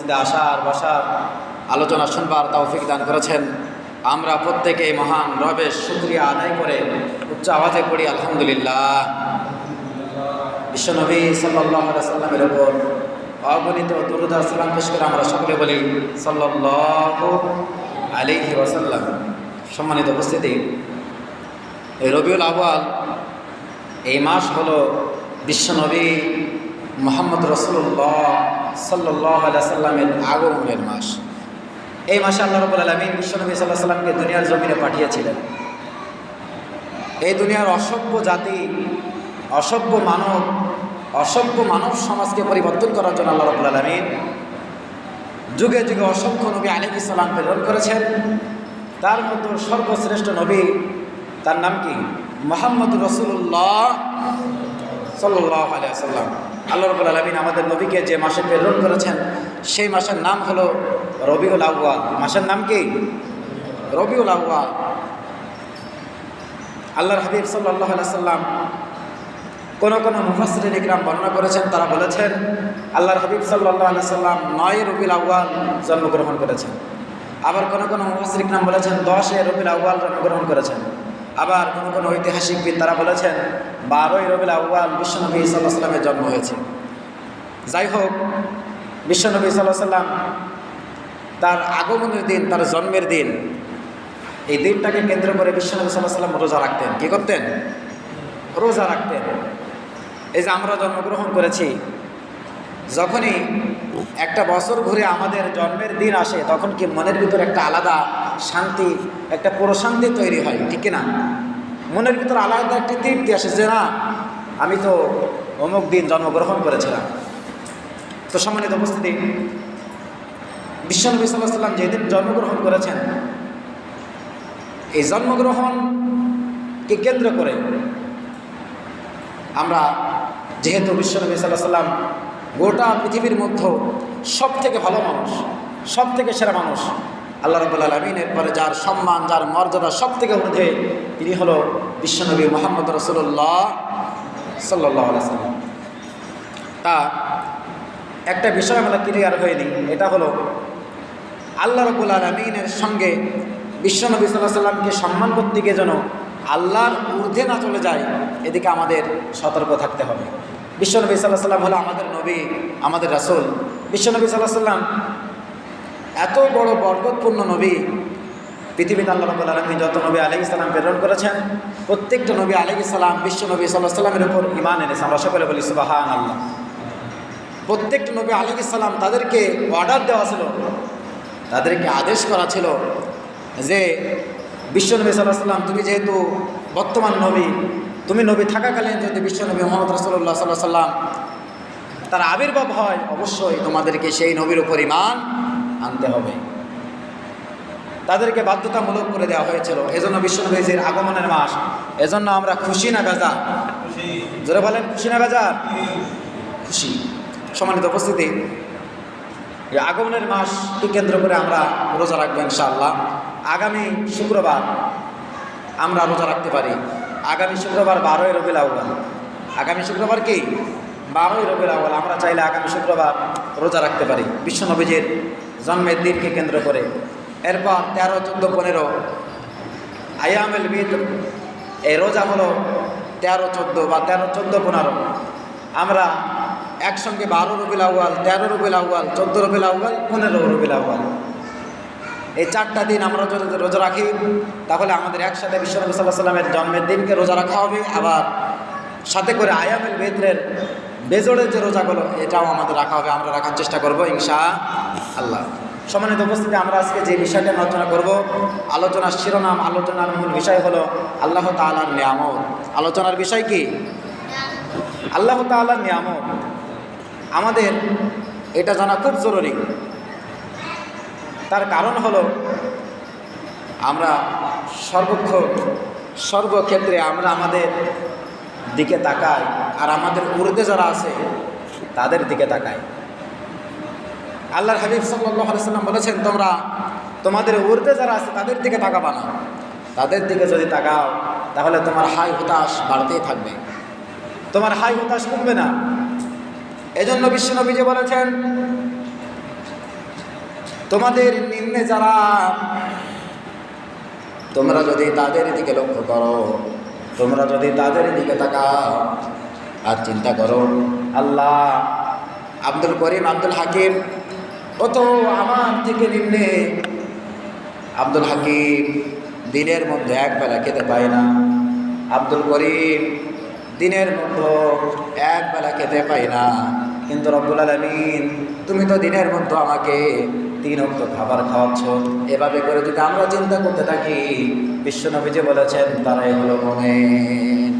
মসজিদে আসার বসার আলোচনা শুনবার তৌফিক দান করেছেন। আমরা প্রত্যেকে মহান রবের শুকরিয়া আদায় করে উচ্চ আওয়াজে পড়ি আলহামদুলিল্লাহ। বিশ্বনবী সাল্লাল্লাহু আলাইহি সাল্লামের উপর অগণিত দুরূদ ও সালাম পেশ করে আমরা সকলে বলি সাল্লাল্লাহু আলাইহি ওয়াসাল্লাম। সম্মানিত উপস্থিতি, এই রবিউল আউয়াল এই মাস হলো বিশ্বনবী মুহাম্মদ রাসূলুল্লাহ সাল্লাল্লাহু আলাইহি সাল্লামের আগমনের মাস। এই মাসে আল্লাহ রাব্বুল আলামিন বিশ্বনবী সাল্লাল্লাহু আলাইহি সাল্লামকে দুনিয়ার জমিনে পাঠিয়েছিলেন। এই দুনিয়ার অসভ্য জাতি, অসভ্য মানব সমাজকে পরিবর্তন করার জন্য আল্লাহ রাব্বুল আলামিন যুগে যুগে অসংখ্য নবী আলাইহিস সালাম প্রেরণ করেছেন। তার মধ্যে সর্বশ্রেষ্ঠ নবী, তার নাম কি? মুহাম্মদ রাসূলুল্লাহ সাল্লাল্লাহু আলাইহি ওয়াসাল্লাম। আল্লাহ রাব্বুল আলামিন আমাদের নবীকে যে মাসে প্রেরণ করেছেন সেই মাসের নাম হলো রবিউল আউয়াল। মাসের নাম কি? রবিউল আউয়াল। আল্লাহর হাবিব সাল্লাল্লাহু আলাইহি ওয়াসাল্লাম কোন মুফাসসিরিন ইকরাম বর্ণনা করেছেন, তারা বলেছেন আল্লাহর হাবিব সাল্লাল্লাহু আলাইহি ওয়াসাল্লাম 9 রবিউল আউয়াল জন্মগ্রহণ করেছেন। আবার কোন মুফাসসিরিন ইকরাম বলেছেন 10 রবিউল আউয়াল জন্মগ্রহণ করেছেন। আবার কোন ঐতিহাসিকবিদ তারা বলেছেন 12 রবিউল আউয়াল বিশ্বনবী সাল্লাল্লাহু আলাইহি ওয়াসাল্লামের জন্ম হয়েছে। যাই হোক, বিশ্বনবী সাল্লাল্লাহু আলাইহি ওয়াসাল্লাম তার আগমনের দিন, তার জন্মের দিন, এই দিনটাকে কেন্দ্র করে বিশ্বনবী সাল্লাল্লাহু আলাইহি ওয়াসাল্লাম রোজা রাখতেন। কি করতেন? রোজা রাখতেন। এই যে আমরা জন্মগ্রহণ করেছি, যখনই একটা বছর ঘুরে আমাদের জন্মের দিন আসে তখন কি মনের ভিতর একটা আলাদা শান্তি, একটা প্রশান্তি তৈরি হয়, ঠিক না? মনের ভিতর আলাদা একটা তৃপ্তি আসে যে না, আমি তো অমুক দিন জন্মগ্রহণ করেছিলাম। তো সম্মানিত উপস্থিতি, বিশ্বনবী সাল্লাল্লাহু আলাইহি ওয়াসাল্লাম যেদিন জন্মগ্রহণ করেছেন, এই জন্মগ্রহণকে কেন্দ্র করে আমরা, যেহেতু বিশ্বনবী সাল্লাল্লাহু আলাইহি ওয়াসাল্লাম গোটা পৃথিবীর মধ্যে সব থেকে ভালো মানুষ, সব থেকে সেরা মানুষ, আল্লাহ রাব্বুল আলামিনের পরে যার সম্মান, যার মর্যাদা সব থেকে ঊর্ধ্বে, তিনি হলো বিশ্বনবী মুহাম্মদ রাসূলুল্লাহ সাল্লাল্লাহু আলাইহি ওয়াসাল্লাম। তা একটা বিষয় আমরা ক্লিয়ার হয়নি, এটা হলো আল্লাহ রাব্বুল আলামিনের সঙ্গে বিশ্বনবী সাল্লাল্লাহু আলাইহি ওয়াসাল্লামকে সম্মান করতে গিয়ে যেন আল্লাহর ঊর্ধ্বে না চলে যায়, এদিকে আমাদের সতর্ক থাকতে হবে। বিশ্বনবী সাল্লাল্লাহু আলাইহি ওয়াসাল্লাম হলো আমাদের নবী, আমাদের রাসূল। বিশ্বনবী সাল্লাল্লাহু আলাইহি ওয়াসাল্লাম এত বড় বরকতপূর্ণ নবী। পৃথিবীতে আল্লাহ রাব্বুল আলামিন যত নবী আলাইহিস সালাম প্রেরণ করেছেন, প্রত্যেকটা নবী আলাইহিস সালাম বিশ্বনবী সাল্লাল্লাহু আলাইহি ওয়াসাল্লামের উপর ঈমান এনেছে। আমরা সকলে বলি সুবহানাল্লাহ। প্রত্যেকটা নবী আলাইহিস সালাম তাদেরকে অর্ডার দেওয়া ছিল, তাদেরকে আদেশ করা ছিল যে বিশ্বনবী সাল্লাল্লাহু আলাইহি ওয়াসাল্লাম, তুমি যেহেতু বর্তমান নবী, তুমি নবী থাকাকালীন যদি বিশ্বনবী মুহাম্মদ রাসূলুল্লাহ সাল্লাল্লাহু আলাইহি ওয়াসাল্লাম তার আবির্ভাব হয়, অবশ্যই তোমাদেরকে সেই নবীর উপর ঈমান আনতে হবে। তাদেরকে বাধ্যতামূলক করে দেওয়া হয়েছিল। এজন্য বিশ্বনবীর আগমনের মাস, এজন্য আমরা খুশি না বেজার? জোরে বলেন, খুশি না বেজার? খুশি। সম্মানিত উপস্থিতি, এই আগমনের মাসকে কেন্দ্র করে আমরা রোজা রাখবো ইনশাআল্লাহ। আগামী শুক্রবার আমরা রোজা রাখতে পারি। আগামী শুক্রবার 12 রবিউল আউয়াল। আগামী শুক্রবার কি? 12 রবিউল আউয়াল। আমরা চাইলে আগামী শুক্রবার রোজা রাখতে পারি বিশ্বনবীর জন্মের দিনকে কেন্দ্র করে। এরপর 13, 14, 15 আয়ামুল বিদ, এই রোজা হলো 13, 14 বা 13, 14, 15। আমরা একসঙ্গে 12 রবিউল আউয়াল, 13 রবিউল আউয়াল, 14 রবিউল আউয়াল, 15 রবিউল আউয়াল, এই 4টা দিন আমরা যদি রোজা রাখি তাহলে আমাদের একসাথে বিশ্বনবী সাল্লাল্লাহু আলাইহি ওয়াসাল্লামের জন্মের দিনকে রোজা রাখা হবে। আবার সাথে করে আয়ামুল বিদের বেজোড়ের যে রোজাগুলো, এটাও আমাদের রাখা হবে। আমরা রাখার চেষ্টা করব ইনশাআল্লাহ। সম্মানিত উপস্থিতি, আমরা আজকে যে বিষয়টা আলোচনা করব, আলোচনার শিরোনাম, আলোচনার মূল বিষয় হলো আল্লাহ তাআলার নিয়ামত। আলোচনার বিষয় কি? আল্লাহ তাআলার নিয়ামত। আমাদের এটা জানা খুব জরুরি। তার কারণ হলো আমরা সর্বক্ষেত্রে আমরা আমাদের দিকে তাকাই, আর আমাদের ঊর্ধ্বে যারা আছে তাদের দিকে তাকাই। আল্লাহর হাবিব সাল্লাল্লাহু আলাইহি ওয়াসাল্লাম বলেছেন, তোমরা তোমাদের ঊর্ধ্বে যারা আছে তাদের দিকে তাকাবা না। তাদের দিকে যদি তাকাও তাহলে তোমার হাই হতাশ বাড়তেই থাকবে, তোমার হাই হতাশ কমবে না। এজন্য বিশ্বনবী যে বলেছেন, তোমাদের নিম্নে যারা, তোমরা যদি তাদের দিকে লক্ষ্য করো, তোমরা যদি তাদের দিকে তাকাও আর চিন্তা করো, আল্লাহ আব্দুল করিম আব্দুল হাকিম কত আমার থেকে নিম্নে। আব্দুল হাকিম দিনের মধ্যে এক বেলা খেতে পায় না, আব্দুল করিম দিনের মধ্যে এক বেলা খেতে পায় না, কিন্তু রব্বুল আলামিন তুমি তো দিনের মধ্যে আমাকে 3 ওয়াক্ত খাবার খাওয়াচ্ছ। এভাবে করে যদি আমরা চিন্তা করতে থাকি, বিশ্বনবী যে বলেছেন তারাই হলো মুমিন।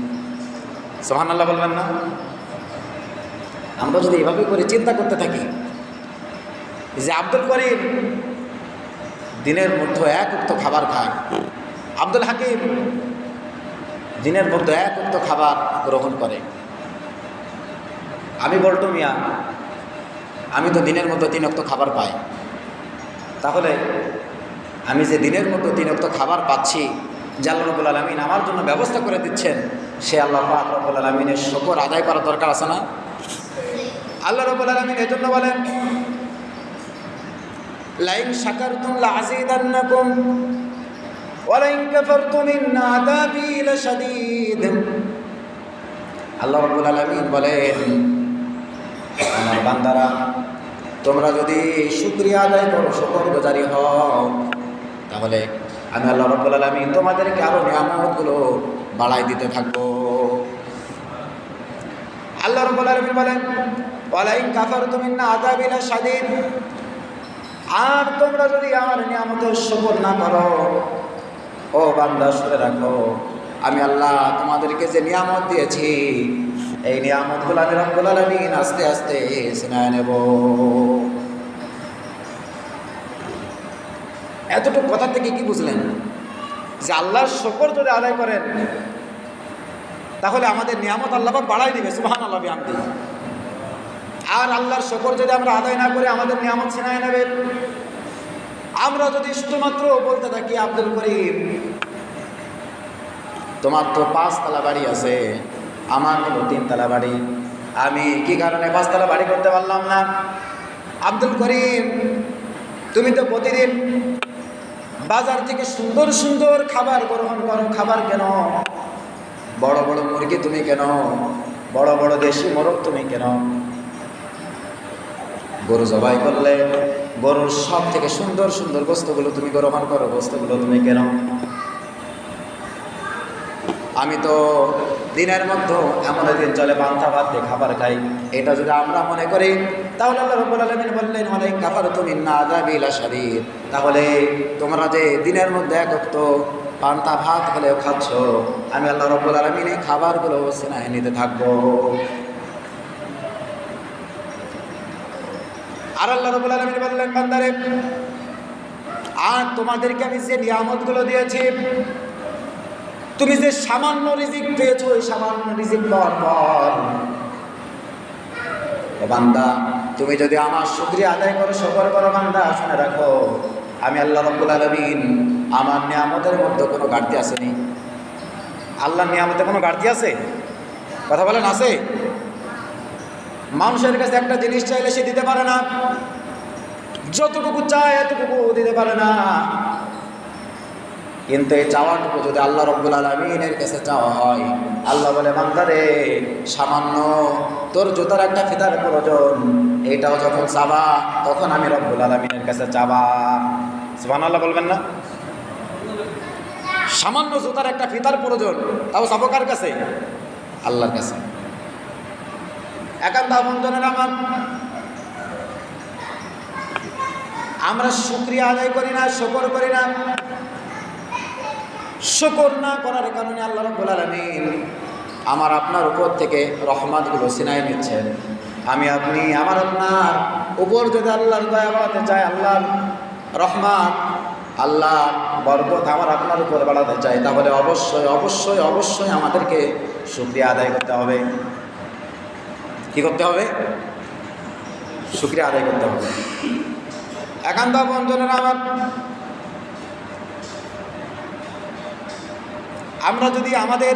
সুবহানাল্লাহ বলবেন না? আমরা যদি এভাবে করে চিন্তা করতে থাকি যে আব্দুল করিম দিনের মধ্যে 1 ওয়াক্ত খাবার খায়, আব্দুল হাকিম দিনের মধ্যে 1 ওয়াক্ত খাবার গ্রহণ করে, আমি বলতো মিয়া আমি তো দিনের মধ্যে 3 ওয়াক্ত খাবার পাই, তাহলে আমি যে দিনের মধ্যে 3 ওয়াক্ত খাবার পাচ্ছি, যে আল্লাহ রাব্বুল আলামিন আমার জন্য ব্যবস্থা করে দিচ্ছেন, সে আল্লাহ পাক রাব্বুল আলামিনের শুকর আদায় করার দরকার আছে না? আল্লাহ রাব্বুল আলামিন এজন্য বলেন, লাইন শাকারতুম লাযীদান্নাকুম ওয়া লাইন কাফারতুম ইন্না আযাবী লাশাদীদ। আল্লাহ রাব্বুল আলামিন বলেন, আমার বান্দারা তোমরা যদি শুকরিয়া আদায় করো, শুকরগুজারি হও, তাহলে আমি আল্লাহ রাব্বুল আলামিন তোমাদেরকে আরো নিয়ামতগুলো বাড়াই দিতে থাকবো। আল্লাহ রাব্বুল আলামিন বলেন, ওয়া লাইন কাফারতুম ইন্না আযাবী লাশাদীদ। আর তোমরা যদি আমার নিয়ামতের শুকর না করো, ও বান্দা শুনে রাখো, আমি আল্লাহ তোমাদেরকে যে নিয়ামত দিয়েছি, এই নিয়ামতগুলো আমি রব্বুল আলামিন আস্তে আস্তে ছিনায় নেব। এতটুকু কথা থেকে কি বুঝলেন? যে আল্লাহর শুকর যদি আদায় করেন, তাহলে আমাদের নিয়ামত আল্লাহ পাক বাড়াই দিবে। সুবহানাল্লাহ বিহামদিহি। আর আল্লাহর শুকর যদি আমরা আদায় না করে আমাদের নিয়ামত ছিনায় নেবে। আমরা যদি শুধুমাত্র বলতে থাকি, আব্দুল করিম তোমার তো 5 তলা বাড়ি আছে, আমার হলো 3 তলা বাড়ি, আমি কি কারণে 5 তলা বাড়ি করতে পারলাম না? আব্দুল করিম তুমি তো প্রতিদিন বাজার থেকে সুন্দর সুন্দর খাবার গ্রহণ করো, খাবার কেন? বড় বড় মুরগি তুমি কেন? বড় বড় দেশি মোরগ তুমি কেন? গরু জবাই করলে গরুর সব থেকে সুন্দর সুন্দর গোস্তগুলো তুমি গ্রহণ করো, গোস্তগুলো তুমি কেন? আমি তো দিনের মধ্যে এমন দিন চলে পান্তা ভাত দিয়ে খাবার খাই। এটা যদি আমরা মনে করি, তাহলে আল্লাহ রাব্বুল আলামিন বললেন, ওয়া লাইন কাফারতুম ইন্না আযাবী লাশাদীদ। তাহলে তোমরা যে দিনের মধ্যে 1 ওয়াক্ত পান্তা ভাত হলেও খাচ্ছ, আমি আল্লাহ রাব্বুল আলামিন এই খাবারগুলো ছিনায় নিতে থাকবো। আর আল্লাহ রাব্বুল আলামিন বললেন, বান্দারে আর তোমাদেরকে আমি যে নিয়ামতগুলো দিয়েছি, তুমি যে সামান্য রিজিক পেয়েছো, এই সামান্য রিজিক পাওয়ার পর ও বান্দা তুমি যদি আমার শুকরিয়া আদায় করো, শুকর করো, বান্দা শুনে রাখো, আমি আল্লাহ রাব্বুল আলামিন আমার নিয়ামতের মধ্যে কোনো ঘাটতি আসেনি। আল্লাহর নিয়ামতে কোনো ঘাটতি আছে? কথা বলেন, আছে? মানুষের কাছে একটা জিনিস চাইলে সে দিতে পারে না, যতটুকু চায় এতটুকু দিতে পারে না, কিন্তু এই চাওয়াটুকু যদি আল্লাহ রাব্বুল আলামিনের কাছে চাওয়া হয়, আল্লাহ বলে, বান্দারে সামান্য তোর জুতার একটা ফিতার প্রয়োজন, এইটাও যখন চাবা তখন আমি রব্বুল আলামিনের কাছে চাবা। সুবহানাল্লাহ বলবেন না? সামান্য জুতার একটা ফিতার প্রয়োজন, তাও চাবো কার কাছে? আল্লাহর কাছে। একান্ত বন্ধনের আমার, আমরা শুকরিয়া আদায় করি না, শুকর করি না। শুকর না করার কারণে আল্লাহ রাব্বুল আলামিন আমার আপনার উপর থেকে রহমতগুলো ছিনায় নিচ্ছেন। আমি আপনি আমার আপনার উপর যদি আল্লাহর দয়া বাড়াতে চাই, আল্লাহর রহমত, আল্লাহর বরকত আমার আপনার উপর বাড়াতে চাই, তাহলে অবশ্যই অবশ্যই অবশ্যই আমাদেরকে শুকরিয়া আদায় করতে হবে। কি করতে হবে? শুকরিয়া আদায় করতে হবে। একান্ত বন্ধনের আমার, আমরা যদি আমাদের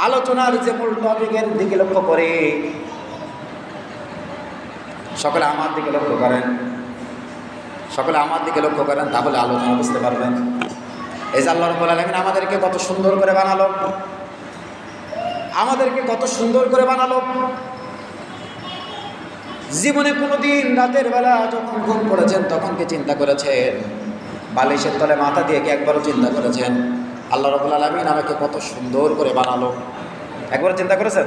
আলোচনার যে মূল টপিকের দিকে লক্ষ্য করি, সকলে আমার দিকে লক্ষ্য করেন। সকলে আমার দিকে লক্ষ্য করেন, তাহলে আলোচনা বুঝতে পারবেন। এই যে আল্লাহ রাব্বুল আলামিন আমাদেরকে কত সুন্দর করে বানালো, আমাদেরকে কত সুন্দর করে বানালো। জীবনে কোনোদিন রাতের বেলা যখন ঘুম পড়েছেন তখন কি চিন্তা করেছেন? বালিশের তলে মাথা দিয়ে কি একবারও চিন্তা করেছেন আল্লাহ রাব্বুল আলামিন আমাকে কত সুন্দর করে বানালো? একবার চিন্তা করেছেন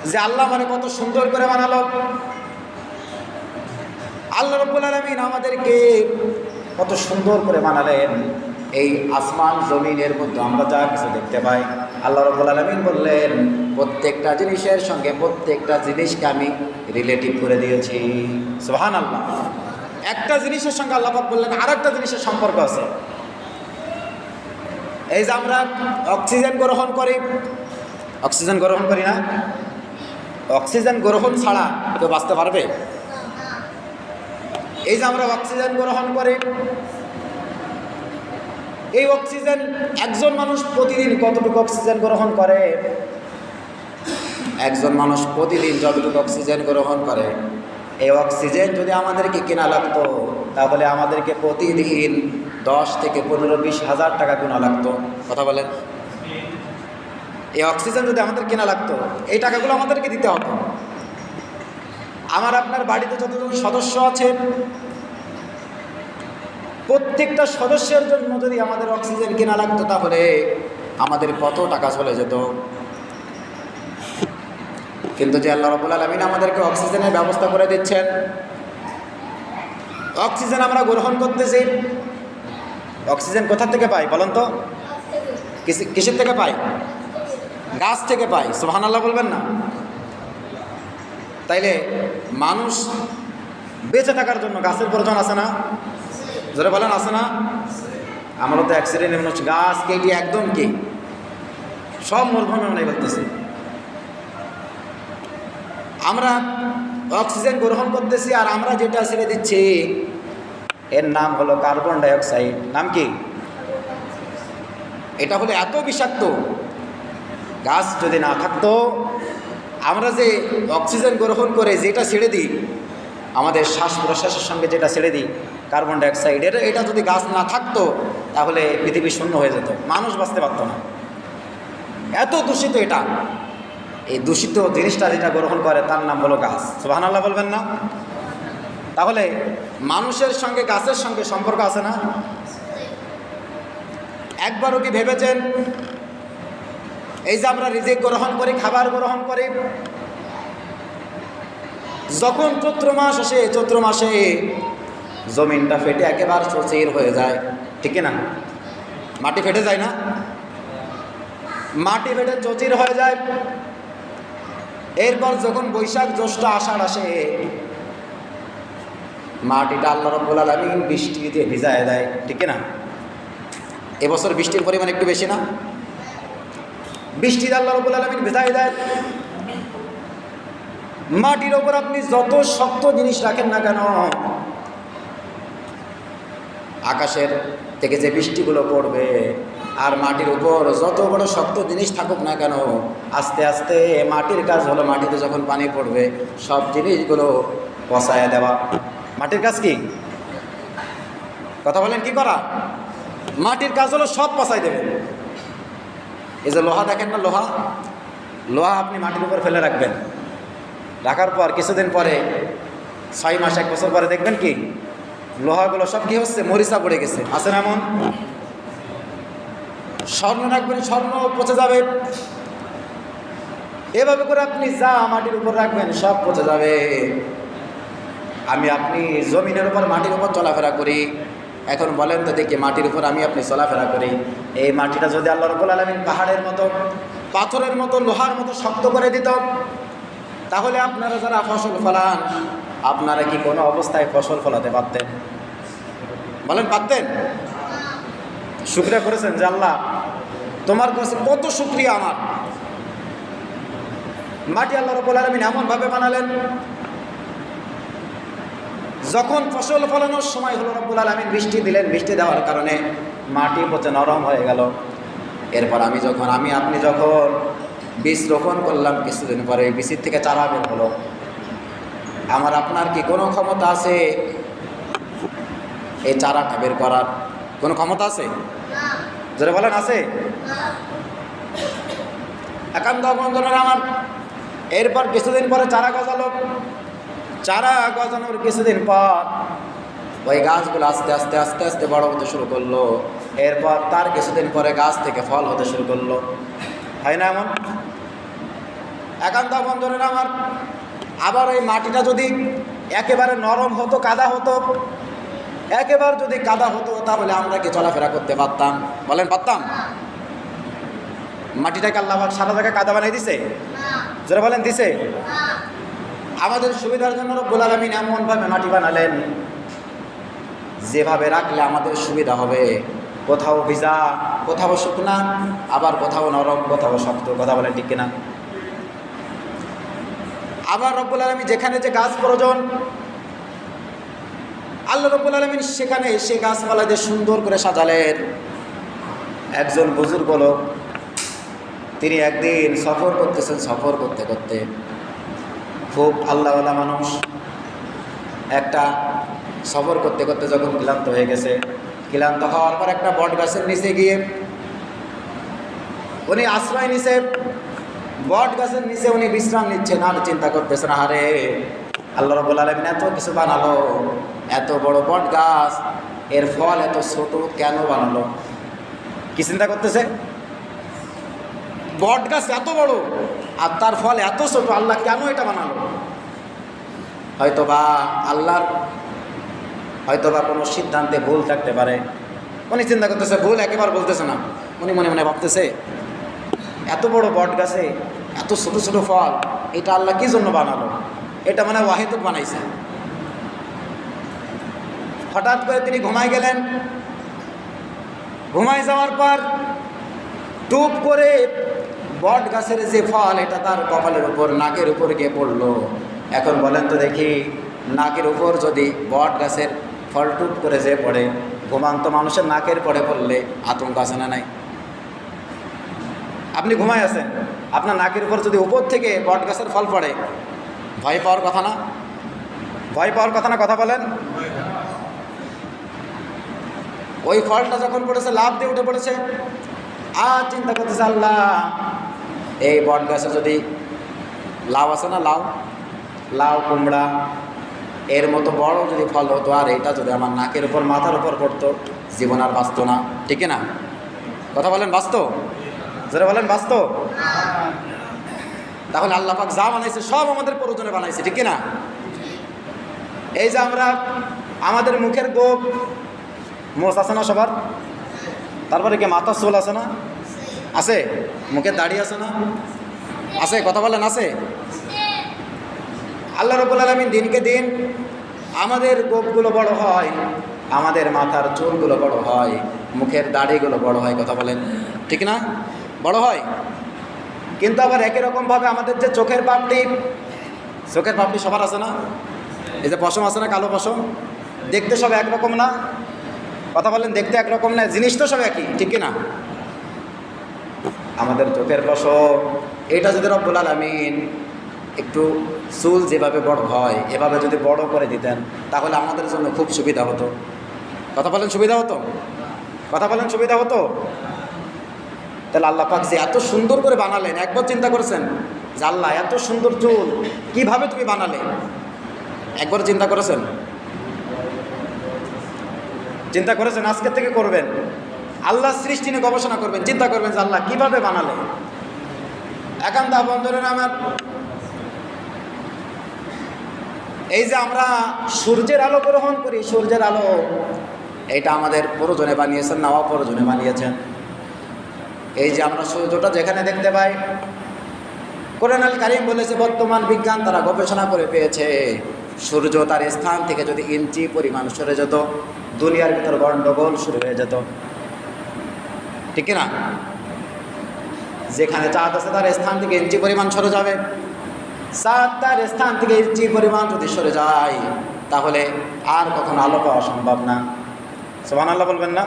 যে আল্লাহ মানে কত সুন্দর করে বানালো? আল্লাহ রাব্বুল আলামিন আমাদেরকে কত সুন্দর করে বানালেন। এই আসমান জমিনের মধ্যে আমরা যা কিছু দেখতে পাই, আল্লাহ রাব্বুল আলামিন বললেন প্রত্যেকটা জিনিসের সঙ্গে প্রত্যেকটা জিনিসকে আমি রিলেটিভ করে দিয়েছি। সুবহানাল্লাহ। একটা জিনিসের সঙ্গে আল্লাহ পাক বললেন আরেকটা জিনিসের সম্পর্ক আছে। এই যে আমরা অক্সিজেন গ্রহণ করি, অক্সিজেন গ্রহণ করি না? অক্সিজেন গ্রহণ ছাড়া কেউ বাঁচতে পারবে? এই যে আমরা অক্সিজেন গ্রহণ করি, এই অক্সিজেন একজন মানুষ প্রতিদিন কতটুকু অক্সিজেন গ্রহণ করে? একজন মানুষ প্রতিদিন যতটুকু অক্সিজেন গ্রহণ করে, এই অক্সিজেন যদি আমাদেরকে কেনা লাগতো তাহলে আমাদেরকে প্রতিদিন 10 থেকে 15-20 হাজার টাকা কেনা লাগতো। কথা বলেন। এই অক্সিজেন যদি আমাদের কেনা লাগতো, এই টাকাগুলো আমাদেরকে দিতে হতো। আমার আপনার বাড়িতে যতজন সদস্য আছে, প্রত্যেকটা সদস্যের জন্য যদি আমাদের অক্সিজেন কেনা লাগতো তাহলে আমাদের কত টাকা চলে যেত। কিন্তু যে আল্লাহ রাব্বুল আলামিন আমাদেরকে অক্সিজেনের ব্যবস্থা করে দিচ্ছেন, অক্সিজেন আমরা গ্রহণ করতেছি। অক্সিজেন কোথা থেকে পাই বলেন তো? কিসের থেকে পাই? গাছ থেকে পাই। সুবহানাল্লাহ বলবেন না? তাইলে মানুষ বেঁচে থাকার জন্য গাছের প্রয়োজন আছে না? যারা বলেন আছে না? আমরা তো অ্যাক্সিডেন্ট এমন হচ্ছে, গাছ কেটে একদম কি সব মরুভূমি মনে বলতেছে। আমরা অক্সিজেন গ্রহণ করতেছি আর আমরা যেটা ছেড়ে দিচ্ছি এর নাম হলো কার্বন ডাইঅক্সাইড। নাম কি? এটা হলো এত বিষাক্ত, গাছ যদি না থাকতো, আমরা যে অক্সিজেন গ্রহণ করে যেটা ছেড়ে দিই, আমাদের শ্বাস প্রশ্বাসের সঙ্গে যেটা ছেড়ে দিই কার্বন ডাইঅক্সাইড, এটা যদি গাছ না থাকতো তাহলে পৃথিবী শূন্য হয়ে যেত, মানুষ বাঁচতে পারতো না। এত দূষিত এটা। এই দূষিত জিনিসটা যেটা গ্রহণ করে তার নাম হলো গাছ। সুবহানাল্লাহ বলবেন না? তাহলে মানুষের সঙ্গে গাছের সঙ্গে সম্পর্ক আছে না? একবারও কি ভেবেছেন এই যে আমরা রিজিক গ্রহণ করি, খাবার গ্রহণ করি, যখন চৈত্র মাস আসে, চৈত্র মাসে জমিনটা ফেটে একেবারে চচির হয়ে যায়, ঠিক না? মাটি ফেটে যায় না? মাটি ফেটে চচির হয়ে যায়। এরপর যখন বৈশাখ জ্যৈষ্ঠ আষাঢ় আসে, মাটিটা আল্লাহ রাব্বুল আলামিন বৃষ্টি দিয়ে ভিজায় দেয়, ঠিক না? এবছর বৃষ্টির পরিমাণ একটু বেশি না? বৃষ্টি আল্লাহ রাব্বুল আলামিন ভিজায় দেয়। মাটির ওপর আপনি যত শক্ত জিনিস রাখেন না কেন, আকাশের থেকে যে বৃষ্টিগুলো পড়বে আর মাটির উপর যত বড় শক্ত জিনিস থাকুক না কেন, আস্তে আস্তে মাটির কাজ হলো মাটিতে যখন পানি পড়বে সব জিনিসগুলো পচায় দেওয়া। মাটির কাজ কি? কথা বলেন, কি করা? মাটির কাজ হলো সব পচাই দেবে। এই যে লোহা দেখেন না, লোহা লোহা আপনি মাটির উপর ফেলে রাখবেন, রাখার পর কিছুদিন পরে 6 মাস 1 বছর পরে দেখবেন কি লোহাগুলো সব কি হচ্ছে, মরিচা পড়ে গেছে। আছে না এমন? স্বর্ণ রাখবেন, স্বর্ণ পচে যাবে। এভাবে করে আপনি যা মাটির উপর রাখবেন সব পচে যাবে। আমি আপনি জমিনের উপর মাটির উপর চলাফেরা করি, এখন বলেন তো দেখি মাটির উপর আমি আপনি চলাফেরা করি, এই মাটিটা যদি আল্লাহ রাব্বুল আলামিন পাহাড়ের মতো, পাথরের মতো, লোহার মতো শক্ত করে দিত, তাহলে আপনারা যারা ফসল ফলান আপনারা কি কোনো অবস্থায় ফসল ফলাতে পারতেন? বলেন, পারতেন? শুকরিয়া করেছেন যে আল্লাহ তোমার কাছে কত শুকরিয়া আমার। মাটি আল্লাহ রাব্বুল আলামিন এমনভাবে বানালেন, যখন ফসল ফলানোর সময় হলো রব্বুল আলামিন বৃষ্টি দিলেন, বৃষ্টি দেওয়ার কারণে মাটি পচে নরম হয়ে গেল। এরপর আপনি যখন বীজ রোপণ করলাম, কিছুদিন পরে এই বীজের থেকে চারা বের হলো। আমার আপনার কি কোনো ক্ষমতা আছে এই চারাটা বের করার কোনো ক্ষমতা আছে? যারা বলেন আছে? একান্ত বন্ধুরা আমার, এরপর কিছুদিন পরে চারা গজালো। চারা গজানোর কিছুদিন পর ওই গাছগুলো আস্তে আস্তে আস্তে আস্তে বড় হতে শুরু করলো। এরপর তার কিছুদিন পরে গাছ থেকে ফল হতে শুরু করলো। হয় না এমন? একান্ত বন্ধুরা আমার, আবার ওই মাটিটা যদি একেবারে নরম হতো, কাদা হতো, একেবারে যদি কাদা হতো, তাহলে আমরা কি চলাফেরা করতে পারতাম? বলেন পারতাম? মাটিটাকে আল্লাহ পাক সারা জায়গায় কাদা বানাই দিছে? যারা বলেন দিছে? আমাদের সুবিধার জন্য রব্বুল আলামিন এমনভাবে মাটি বানালেন যেভাবে রাখলে আমাদের সুবিধা হবে। কোথাও ভিজা, কোথাও শুকনা, আবার কোথাও নরম, কোথাও শক্ত। কথা বলেন ঠিক কিনা? আবার রব্বুল আলামিন যেখানে যে গাছ প্রয়োজন, আল্লাহ রব্বুল আলামিন সেখানে সে গাছপালাদের সুন্দর করে সাজালেন। একজন বুজুর্গ লোক, তিনি একদিন সফর করতেছেন। সফর করতে করতে খুব আল্লাহওয়ালা মানুষ, একটা সফর করতে করতে যখন ক্লান্ত হয়ে গেছে, ক্লান্ত হওয়ার পর একটা বট গাছের নিচে গিয়ে উনি আশ্রয় নিছে। বট গাছের নিচে উনি বিশ্রাম নিচ্ছেন আর চিন্তা করতেছেন, আরে আল্লাহ রাব্বুল আলামিন এত কিছু বানালো, এত বড় বট গাছ, এর ফল এত ছোট কেন বানালো? কি চিন্তা করতেছে? বট গাছ এত বড় আর তার ফল এত ছোট, আল্লাহ কেন এটা বানালো? হয়তোবা আল্লাহর হয়তোবা কোনো সিদ্ধান্তে ভুল থাকতে পারে। উনি চিন্তা করতেছে, ভুল একেবারে বলতেছে না, উনি মনে মনে ভাবতেছে এত বড় বট গাছে এত ছোট ছোট ফল, এটা আল্লাহ কি জন্য বানালো? এটা মানে ওয়াহিদুক বানাইছে। হঠাৎ করে তিনি ঘুমায় গেলেন। ঘুমায় যাওয়ার পর টুপ করে বট গাছের যে ফল, এটা তার কপালের উপর, নাকের উপর গিয়ে পড়লো। এখন বলেন তো দেখি, নাকের উপর যদি বট গাছের ফল টুপ করে যে পড়ে, ঘুমান্ত মানুষের নাকের পরে পড়লে আতঙ্ক আছে না নাই? আপনি ঘুমায় আছেন, আপনার নাকের উপর যদি উপর থেকে বট গাছের ফল পড়ে, ভয় পাওয়ার কথা না? ভয় পাওয়ার কথা না? কথা বলেন। ওই ফলটা যখন পড়েছে, লাফ দিয়ে উঠে পড়েছে, আর চিন্তা করতেছে, আল্লাহ এই বট গাছে যদি লাউ আছে না, লাউ লাউ কুমড়া এর মতো বড় যদি ফল হতো, আর এটা যদি আমার নাকের উপর, মাথার উপর পড়তো, জীবন আর বাঁচত না। ঠিক না? কথা বলেন, বাঁচত? যারা বলেন বাঁচত? তাহলে আল্লাহ পাক যা বানাইছে সব আমাদের প্রয়োজনে বানাইছে। ঠিক না? এই যে আমরা আমাদের মুখের গোপ, মোষ আছে না সবার? তারপরে কি মাথার চুল আছে না? আছে। মুখের দাড়ি আছে না? আছে। কথা বলেন, আছে। আল্লাহ রাব্বুল আলামিন দিনকে দিন আমাদের গোপগুলো বড় হয়, আমাদের মাথার চুলগুলো বড় হয়, মুখের দাড়িগুলো বড় হয়। কথা বলেন ঠিক না? বড় হয়। কিন্তু আবার একই রকমভাবে আমাদের যে চোখের পাপড়ি, চোখের পাপড়ি সবার আছে না? এই যে পশম আছে না, কালো পশম, দেখতে সব একরকম না? কথা বলেন, দেখতে একরকম না, জিনিস তো সব একই। ঠিক না? আমাদের চোখের পশম, এটা যদি রব্বুল আলামিন একটু চুল যেভাবে বড় হয় এভাবে যদি বড় করে দিতেন, তাহলে আমাদের জন্য খুব সুবিধা হতো। কথা বলেন, সুবিধা হতো? কথা বলেন, সুবিধা হতো? তাহলে আল্লাহ পাক যে এত সুন্দর করে বানালেন, একবার চিন্তা করেছেন যে আল্লাহ এত সুন্দর চুল কিভাবে তুমি বানালে? একবার চিন্তা করেছেন? চিন্তা করেছেন? আজকের থেকে করবেন, আল্লাহ সৃষ্টি নিয়ে গবেষণা করবেন, চিন্তা করবেন যে আল্লাহ কিভাবে বানালে। একান্ত বন্ধুরা আমার, এই যে আমরা সূর্যের আলো গ্রহণ করি, সূর্যের আলো এটা আমাদের প্রয়োজনে বানিয়েছেন না অপ্রয়োজনে বানিয়েছেন? এই যে আমরা সূর্যটা যেখানে দেখতে পাই, কোরআন আল কারীম বলেছে বর্তমান বিজ্ঞান তারা গবেষণা করে পেয়েছে, সূর্য তার স্থান থেকে যদি ইঞ্চি পরিমাণ সরে যেত, দুনিয়ার ভিতর গণ্ডগোল শুরু হয়ে যেত। ঠিক না? যেখানে চাঁদ আছে তার স্থান থেকে ইঞ্চি পরিমাণ সরে যাবে, চাঁদ তার স্থান থেকে ইঞ্চি পরিমাণ যদি সরে যায়, তাহলে আর কখনো আলো পাওয়া সম্ভব না। সুবহানাল্লাহ বলবেন না?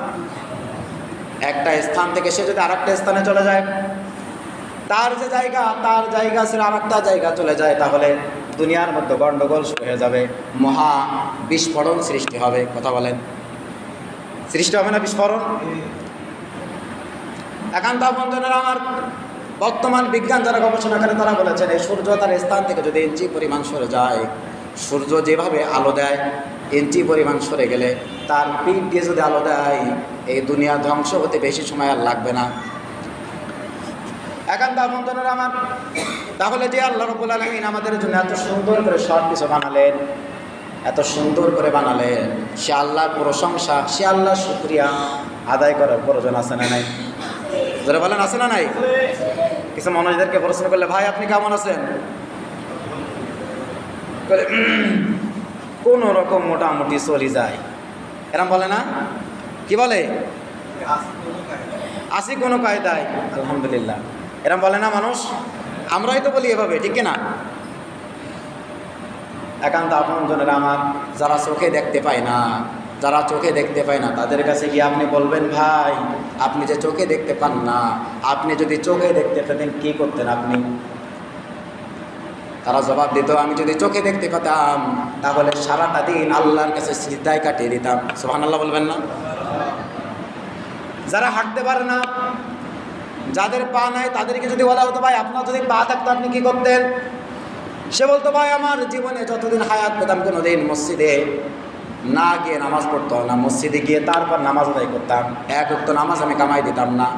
একটা স্থান থেকে সে যদি আরেকটা স্থানে চলে যায়, তার যে জায়গা, তার জায়গা ছেড়ে আরেকটা জায়গা চলে যায়, তাহলে দুনিয়ার মধ্যে গণ্ডগোল শুরু হয়ে যাবে, মহা বিস্ফোরণ সৃষ্টি হবে। কথা বলেন। সৃষ্টি হবে না বিস্ফোরণ? একান্ত বন্ধুরা আমার, বর্তমান বিজ্ঞান যারা গবেষণা করে তারা বলেছেন এই সূর্য তার স্থান থেকে যদি ইঞ্চি পরিমাণ সরে যায়, সূর্য যেভাবে আলো দেয় ইঞ্চি পরিমাণ সরে গেলে তার পিঠ দিয়ে যদি আলো দেয়, এই দুনিয়া ধ্বংস হতে বেশি সময় আর লাগবে না। একান্ত বন্ধুরা আমার, তাহলে যে আল্লাহ রাব্বুল আলামিন আমাদের জন্য এত সুন্দর করে সব কিছু বানালেন, এত সুন্দর করে বানালেন, সে আল্লাহর প্রশংসা, সে আল্লাহর শুকরিয়া আদায় করার প্রয়োজন আছে না নাই? যারা বলেন আছে না নাই? কিছু মানুষদেরকে প্রশ্ন করলে, ভাই আপনি কেমন আছেন, কোনো রকম মোটামুটি চলি যায়, এরম বলে না? কি বলে? আসি কোনো কায়দায় আলহামদুলিল্লাহ, এরম বলে না মানুষ? আমরাই তো বলি এভাবে, ঠিক না? একান্ত আপনজনেরা আমার, যারা চোখে দেখতে পায় না, যারা চোখে দেখতে পায় না তাদের কাছে গিয়ে আপনি বলবেন, ভাই আপনি যে চোখে দেখতে পান না, আপনি যদি চোখে দেখতে পেতেন কি করতেন আপনি? তারা জবাব দিত, আমি যদি চোখে দেখতে পেতাম তাহলে সারাটা দিন আল্লাহর কাছে সিজদায় কাটিয়ে দিতাম। সুবহানাল্লাহ বলবেন না? যারা হাঁটতে পারে না, যাদের পা নাই, তাদেরকে যদি বলা হতো, ভাই আপনার যদি পা থাকতো আপনি কি করতেন? সে বলতো, ভাই আমার জীবনে যতদিন হায়াত পেতাম কোনোদিন মসজিদে না গিয়ে নামাজ পড়তো না, মসজিদে গিয়ে তারপর নামাজ আদায় করতাম, এক ওয়াক্ত নামাজ আমি কামাই দিতাম না।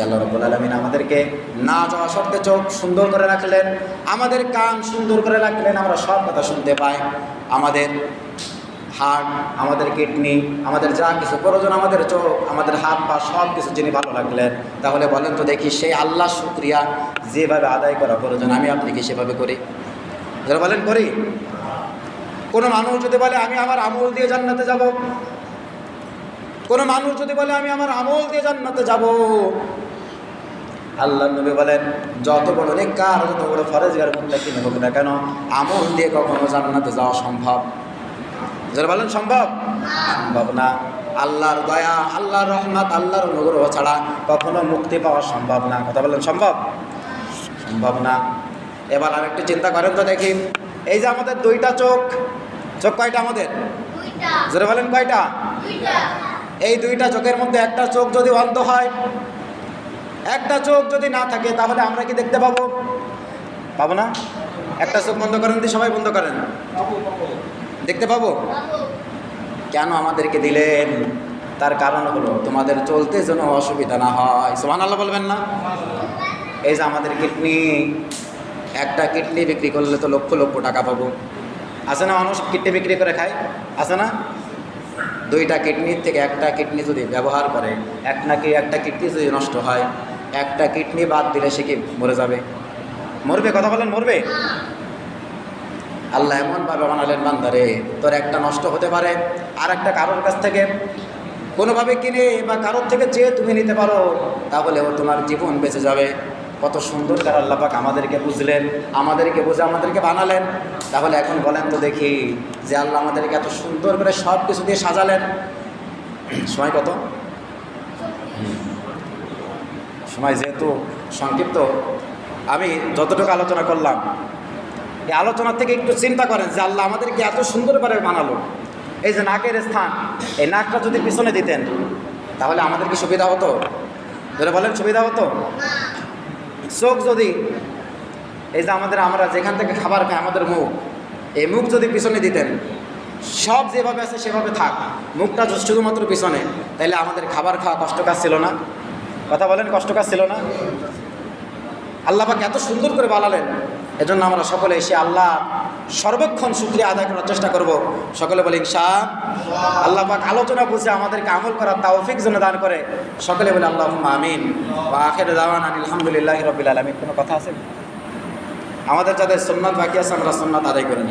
আল্লাহ রাব্বুল আলামিন আমাদেরকে না যাওয়া সত্ত্বে চোখ সুন্দর করে রাখলেন, আমাদের কান সুন্দর করে রাখলেন, আমরা সব কথা শুনতে পাই, আমাদের হার্ট, আমাদের কিডনি, আমাদের যা কিছু প্রয়োজন, আমাদের চোখ, আমাদের হাত পা সব কিছু যিনি ভালো রাখলেন, তাহলে বলেন তো দেখি সেই আল্লাহর শুকরিয়া যেভাবে আদায় করা প্রয়োজন আমি আপনি কি সেভাবে করি? যারা বলেন করি? কোনো মানুষ যদি বলে আমি আমার আমল দিয়ে জান্নাতে যাব, কোনো মানুষ যদি বলে আমি আমার আমল দিয়ে জান্নাতে যাব, আল্লাহর নবী বলেন যত বড় নেককার, যত বড় ফরজগার মুত্তাকি হোক না কেন, আমল দিয়ে কখনো জান্নাতে যাওয়া সম্ভব? যারা বলেন সম্ভব? সম্ভব না। আল্লাহর দয়া, আল্লাহর রহমত, আল্লাহর অনুগ্রহ ছাড়া কখনো মুক্তি পাওয়া সম্ভব না। কথা বলেন সম্ভব? সম্ভব না। এবার আরেকটু চিন্তা করেন তো দেখি, এই যে আমাদের দুইটা চোখ, চোখ কয়টা আমাদের? যারা বলেন কয়টা? এই দুইটা চোখের মধ্যে একটা চোখ যদি অন্ধ হয়, একটা চোখ যদি না থাকে, তাহলে আমরা কি দেখতে পাবো? পাবো না। একটা চোখ বন্ধ করেন দিয়ে সবাই বন্ধ করেন, দেখতে পাবো? কেন আমাদেরকে দিলেন? তার কারণ হলো তোমাদের চলতে যেন অসুবিধা না হয়। সুবহানাল্লাহ বলবেন না? এই যে আমাদের কিডনি, একটা কিডনি বিক্রি করলে তো লক্ষ লক্ষ টাকা পাবো, আছে না? মানুষ কিডনি বিক্রি করে খায়, আছে না? দুইটা কিডনির থেকে একটা কিডনি যদি ব্যবহার করে, একটা কিডনি যদি নষ্ট হয়, একটা কিডনি বাদ দিলে সে কি মরে যাবে? মরবে? কথা বলেন মরবে? আল্লাহ এমনভাবে বানালেন বান্দারে, তোর একটা নষ্ট হতে পারে, আর একটা কারোর কাছ থেকে কোনোভাবে কিনে বা কারোর থেকে চেয়ে তুমি নিতে পারো, তাহলে ও তোমার জীবন বেঁচে যাবে। কত সুন্দর করে আল্লাহ পাক আমাদেরকে বুঝলেন, আমাদেরকে বুঝে আমাদেরকে বানালেন। তাহলে এখন বলেন তো দেখি, যে আল্লাহ আমাদেরকে এত সুন্দর করে সব কিছু দিয়ে সাজালেন, সময় কত? সময় যেহেতু সংক্ষিপ্ত, আমি যতটুকু আলোচনা করলাম, এই আলোচনার থেকে একটু চিন্তা করেন যে আল্লাহ আমাদেরকে এত সুন্দরভাবে বানালো। এই যে নাকের স্থান, এই নাকটা যদি পিছনে দিতেন তাহলে আমাদের কি সুবিধা হতো? ধরে বলেন সুবিধা হতো? চোখ যদি, এই যে আমরা যেখান থেকে খাবার খাই, আমাদের মুখ, এই মুখ যদি পিছনে দিতেন, সব যেভাবে আছে সেভাবে থাক, মুখটা শুধুমাত্র পিছনে, তাহলে আমাদের খাবার খাওয়া কষ্টকাজ ছিল না? কথা বলেন কষ্টকাজ ছিল না? আল্লাহ পাক এত সুন্দর করে বানালেন, এজন্য আমরা সকলে এসে আল্লাহ সর্বক্ষণ শুকরিয়া আদায় করার চেষ্টা করব। সকলে বলি ইনশাআল্লাহ। আল্লাহ পাক আলোচনা বুঝে আমাদেরকে আমল করার তৌফিক যেন দান করে। সকলে বলি আল্লাহুম্মা আমিন। ওয়া আখিরু দাওয়ানা আলহামদুলিল্লাহি রাব্বিল আলামিন। কোনো কথা আছে? আমাদের যাদের সুন্নাত বাকি আছে আমরা সুন্নাত আদায় করে নিই।